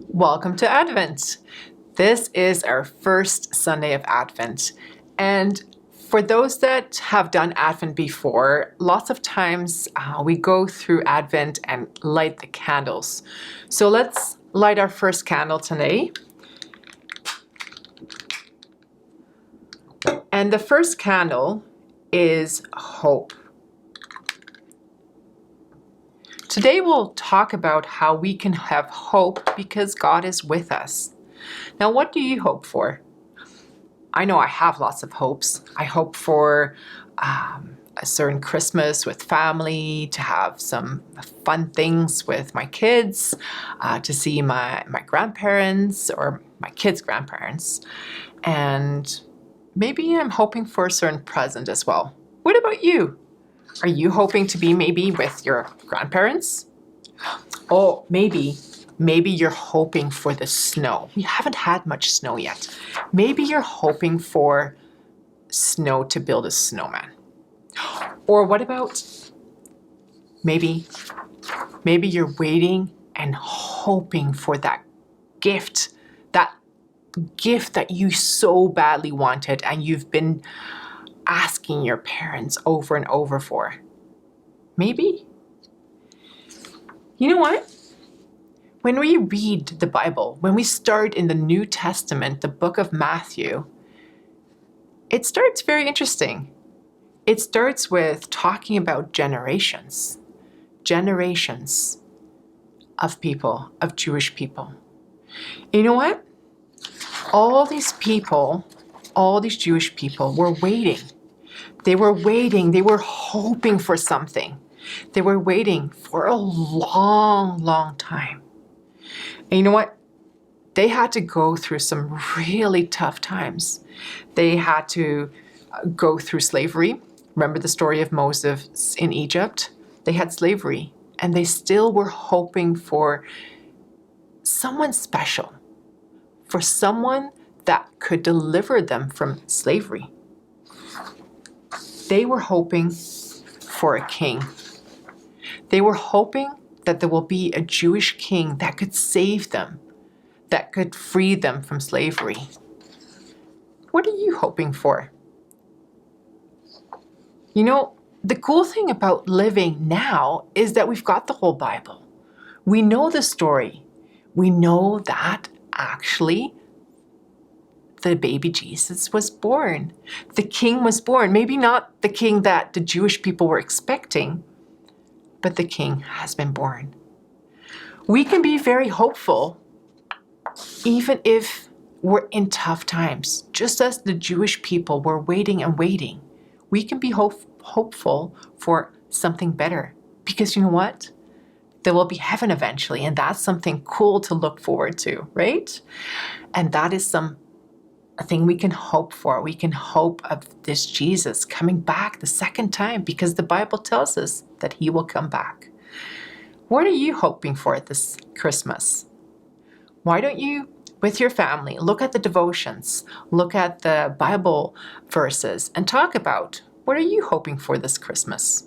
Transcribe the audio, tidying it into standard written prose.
Welcome to Advent. This is our first Sunday of Advent. And for those that have done Advent before, lots of times we go through Advent and light the candles. So let's light our first candle today. And the first candle is hope. Today we'll talk about how we can have hope because God is with us. Now, what do you hope for? I know I have lots of hopes. I hope for a certain Christmas with family, to have some fun things with my kids, to see my grandparents or my kids' grandparents. And maybe I'm hoping for a certain present as well. What about you? Are you hoping to be maybe with your grandparents? Oh, maybe you're hoping for the snow. We haven't had much snow yet. Maybe you're hoping for snow to build a snowman. Or what about maybe you're waiting and hoping for that gift that you so badly wanted and you've been asking your parents over and over for. Maybe. You know what? When we read the Bible, when we start in the New Testament, the book of Matthew, it starts very interesting. It starts with talking about generations of people, of Jewish people. And you know what? All these Jewish people were waiting. They were hoping for something. They were waiting for a long, long time. And you know what? They had to go through some really tough times. They had to go through slavery. Remember the story of Moses in Egypt? They had slavery, and they still were hoping for someone special, for someone that could deliver them from slavery. They were hoping for a king. They were hoping that there will be a Jewish king that could save them, that could free them from slavery. What are you hoping for? You know, the cool thing about living now is that we've got the whole Bible. We know the story. We know that actually the baby Jesus was born. The king was born. Maybe not the king that the Jewish people were expecting, but the king has been born. We can be very hopeful even if we're in tough times. Just as the Jewish people were waiting and waiting, we can be hopeful for something better. Because you know what? There will be heaven eventually, and that's something cool to look forward to, right? And that is a thing we can hope for. We can hope of this Jesus coming back the second time because the Bible tells us that he will come back. What are you hoping for this Christmas? Why don't you, with your family, look at the devotions, look at the Bible verses, and talk about what are you hoping for this Christmas?